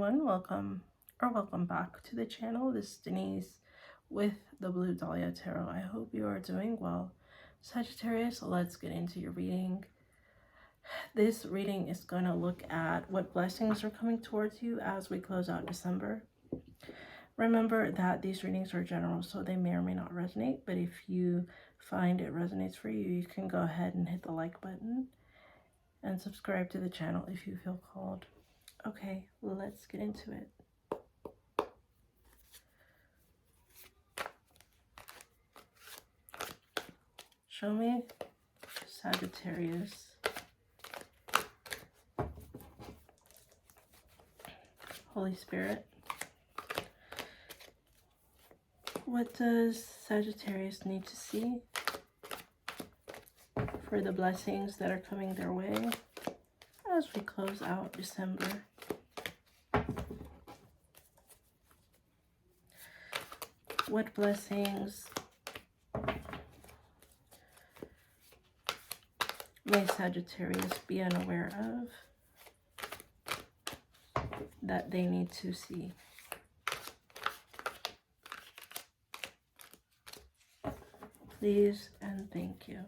everyone, welcome back to the channel. This is Denise with the Blue Dahlia Tarot. I hope you are doing well. Sagittarius, let's get into your reading. This reading is going to look at what blessings are coming towards you as we close out December. Remember that these readings are general, so they may or may not resonate, but if you find it resonates for you, you can go ahead and hit the like button and subscribe to the channel if you feel called. Okay, let's get into it. Show me, Sagittarius. Holy Spirit. What does Sagittarius need to see for the blessings that are coming their way as we close out December? What blessings may Sagittarius be unaware of that they need to see? Please and thank you.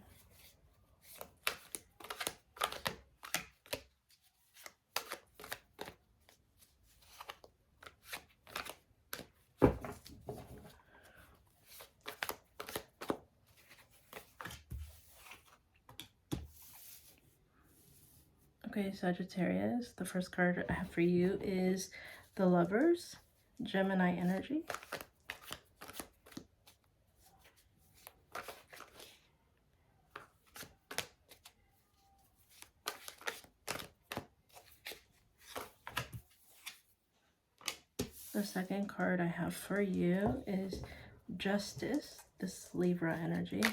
Okay, Sagittarius, the first card I have for you is the Lovers, Gemini energy. The second card I have for you is Justice, this Libra energy.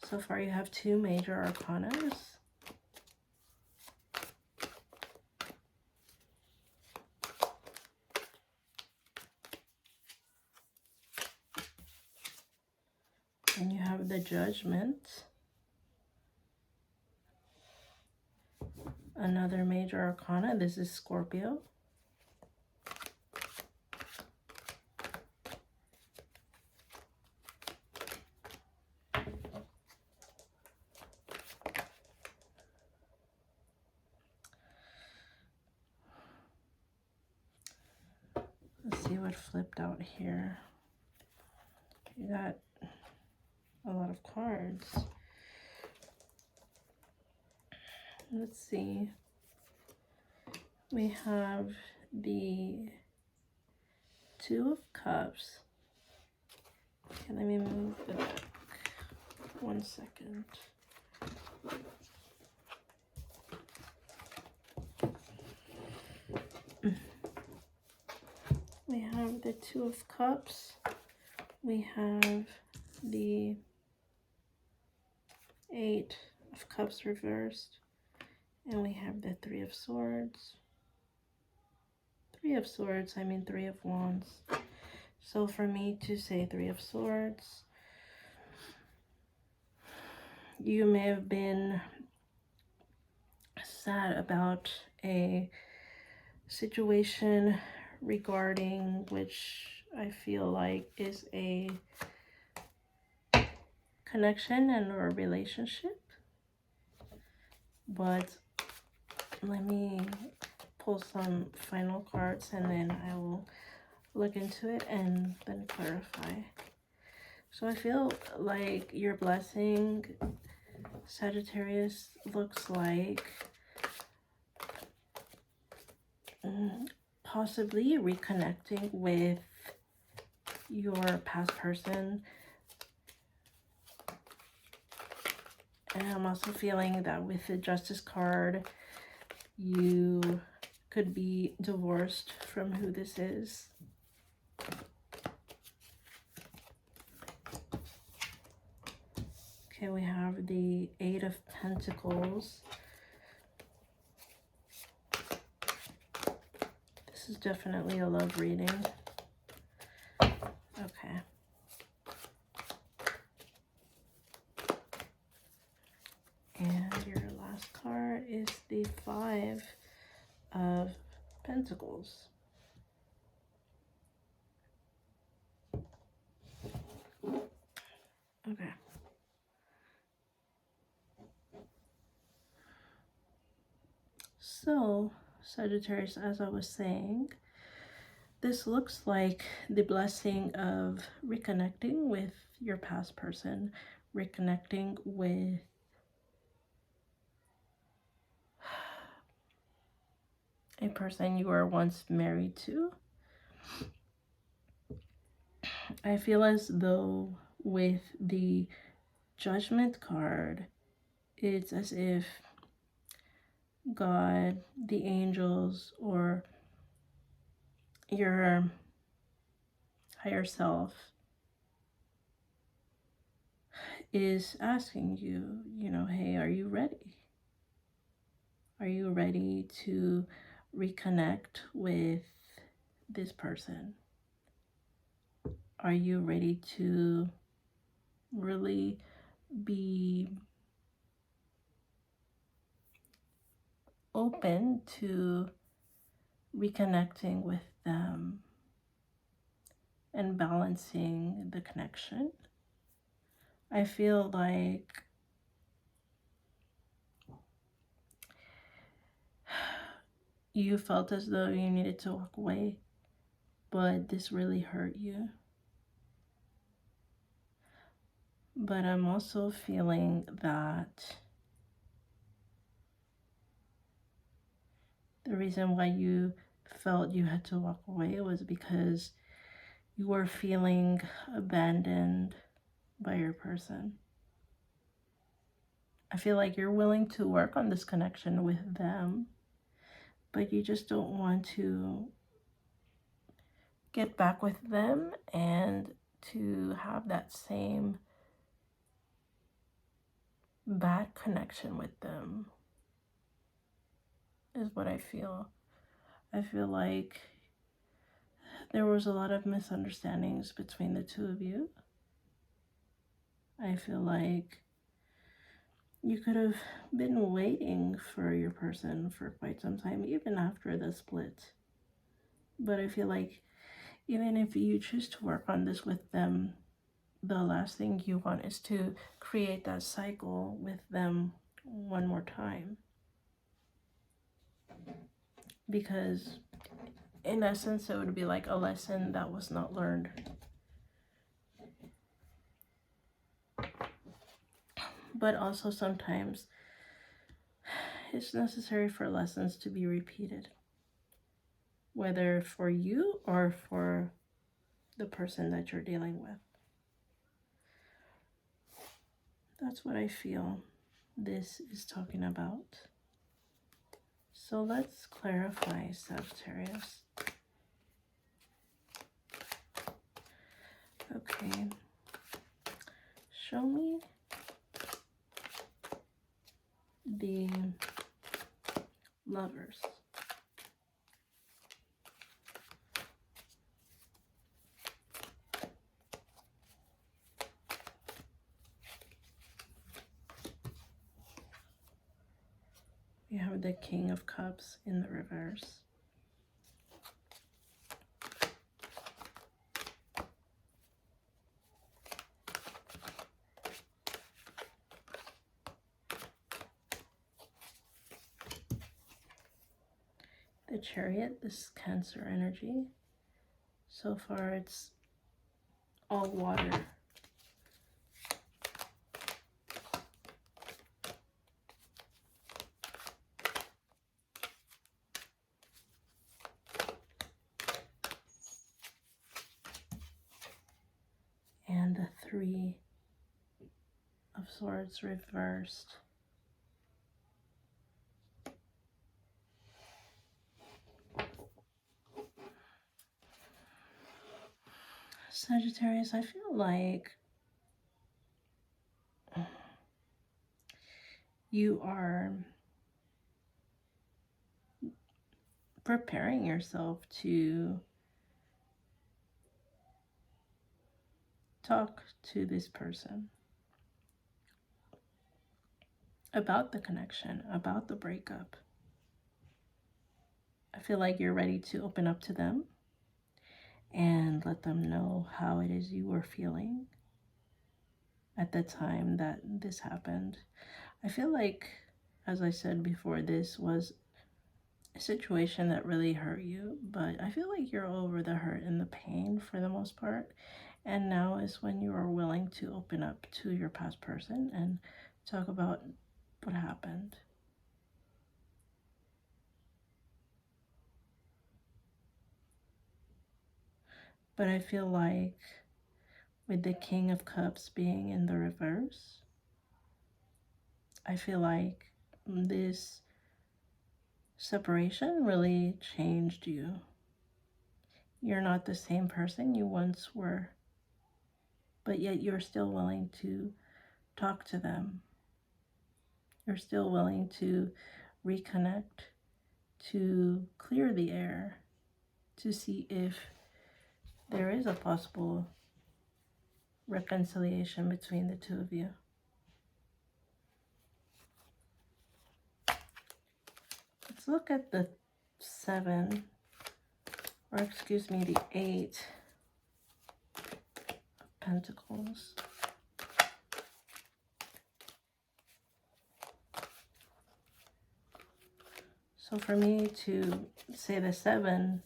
So far you have two major arcanas. And you have the Judgment. Another major arcana. This is Scorpio. Let's see what flipped out here. You got a lot of cards. Let's see. We have the Two of Cups. Okay, let me move the deck. 1 second. We have the Two of Cups. We have the Eight of Cups reversed. And we have the Three of Swords. Three of Swords, I mean Three of Wands. So for me to say Three of Swords, you may have been sad about a situation regarding which I feel like is a connection and or relationship. But let me pull some final cards and then I will look into it and then clarify. So I feel like your blessing, Sagittarius, looks like possibly reconnecting with your past person. And I'm also feeling that with the Justice card, you could be divorced from who this is. Okay, we have the Eight of Pentacles. This is definitely a love reading. Okay. And your last card is the Five of Pentacles. Okay. So, Sagittarius, as I was saying, this looks like the blessing of reconnecting with your past person, reconnecting with a person you were once married to. I feel as though with the Judgment card, it's as if God, the angels, or your higher self is asking you, you know, hey, are you ready? Are you ready to reconnect with this person? Are you ready to really be open to reconnecting with them and balancing the connection? I feel like you felt as though you needed to walk away, but this really hurt you. But I'm also feeling that the reason why you felt you had to walk away was because you were feeling abandoned by your person. I feel like you're willing to work on this connection with them, but you just don't want to get back with them and to have that same bad connection with them, is what I feel. I feel like there was a lot of misunderstandings between the two of you. I feel like you could have been waiting for your person for quite some time, even after the split. But I feel like even if you choose to work on this with them, the last thing you want is to create that cycle with them one more time. Because in essence, it would be like a lesson that was not learned. But also sometimes it's necessary for lessons to be repeated, whether for you or for the person that you're dealing with. That's what I feel this is talking about. So let's clarify, Sagittarius. Okay. Show me the Lovers. We have the King of Cups in the reverse. The Chariot, this Cancer energy. So far it's all water. And the Three of Swords reversed. Sagittarius, I feel like you are preparing yourself to talk to this person about the connection, about the breakup. I feel like you're ready to open up to them and let them know how it is you were feeling at the time that this happened. I feel like, as I said before, this was a situation that really hurt you, but I feel like you're over the hurt and the pain for the most part. And now is when you are willing to open up to your past person and talk about what happened. But I feel like with the King of Cups being in the reverse, I feel like this separation really changed you. You're not the same person you once were, but yet you're still willing to talk to them. You're still willing to reconnect, to clear the air, to see if there is a possible reconciliation between the two of you. Let's look at the 7, or excuse me, the 8 of Pentacles. So for me to say the 7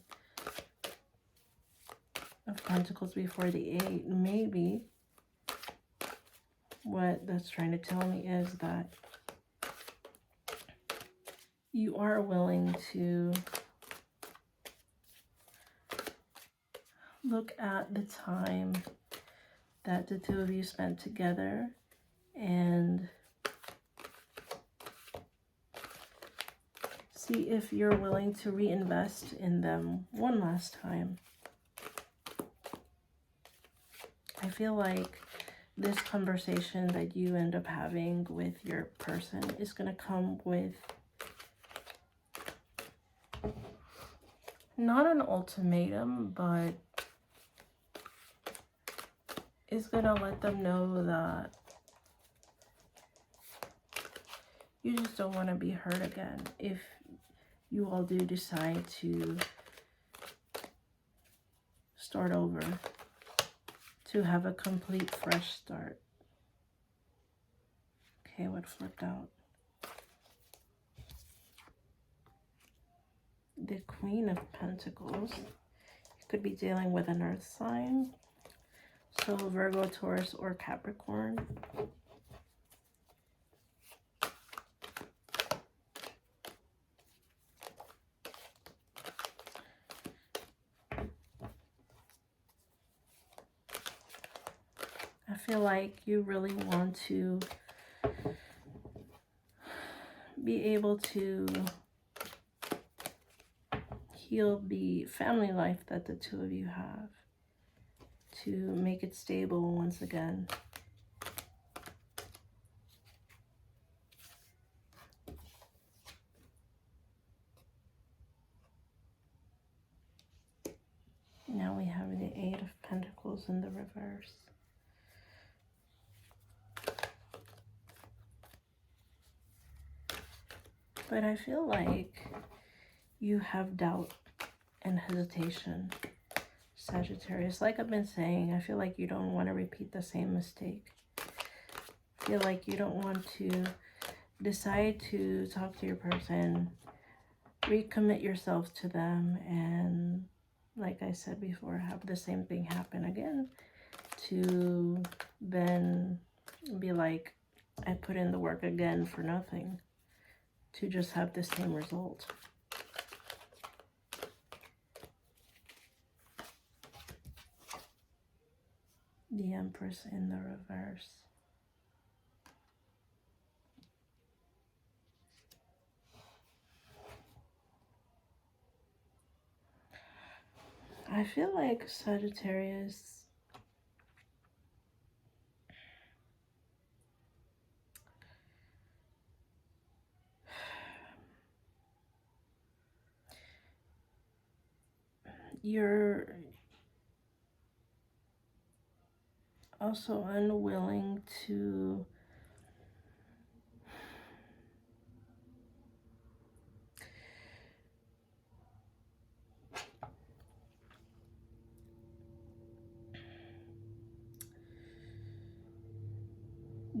of Pentacles before the 8, maybe what that's trying to tell me is that you are willing to look at the time that the two of you spent together and see if you're willing to reinvest in them one last time. I feel like this conversation that you end up having with your person is going to come with not an ultimatum, but it's going to let them know that you just don't want to be hurt again if you all do decide to start over, to have a complete fresh start. Okay, what flipped out? The Queen of Pentacles. You could be dealing with an earth sign. So Virgo, Taurus, or Capricorn. I feel like you really want to be able to heal the family life that the two of you have, to make it stable once again. Now we have the 8 of Pentacles in the reverse. But I feel like you have doubt and hesitation, Sagittarius. Like I've been saying, I feel like you don't want to repeat the same mistake. I feel like you don't want to decide to talk to your person, recommit yourself to them, and like I said before, have the same thing happen again, to then be like, I put in the work again for nothing, to just have the same result. The Empress in the reverse. I feel like Sagittarius, you're also unwilling to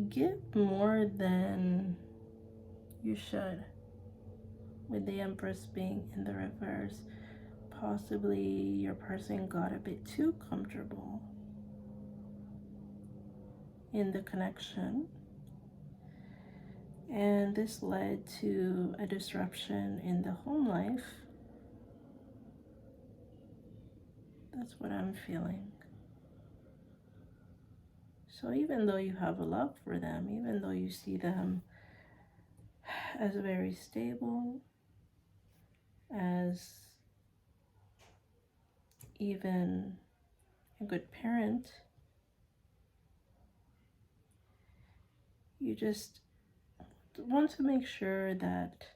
give more than you should, with the Empress being in the reverse. Possibly your person got a bit too comfortable in the connection, and this led to a disruption in the home life. That's what I'm feeling. So even though you have a love for them, even though you see them as very stable, as even a good parent, you just want to make sure that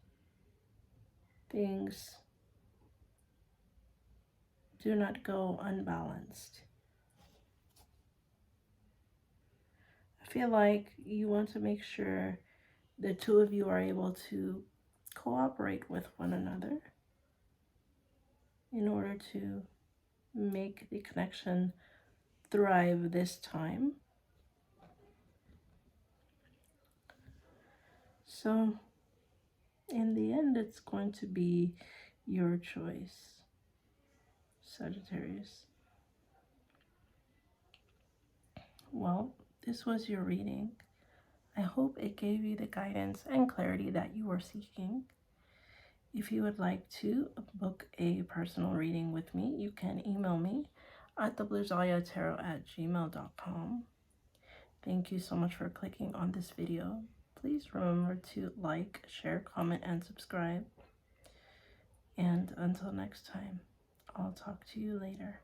things do not go unbalanced. I feel like you want to make sure the two of you are able to cooperate with one another in order to make the connection thrive this time. So in the end, it's going to be your choice, Sagittarius. Well, this was your reading. I hope it gave you the guidance and clarity that you were seeking. If you would like to book a personal reading with me, you can email me at thebluedahliatarot@gmail.com. Thank you so much for clicking on this video. Please remember to like, share, comment, and subscribe. And until next time, I'll talk to you later.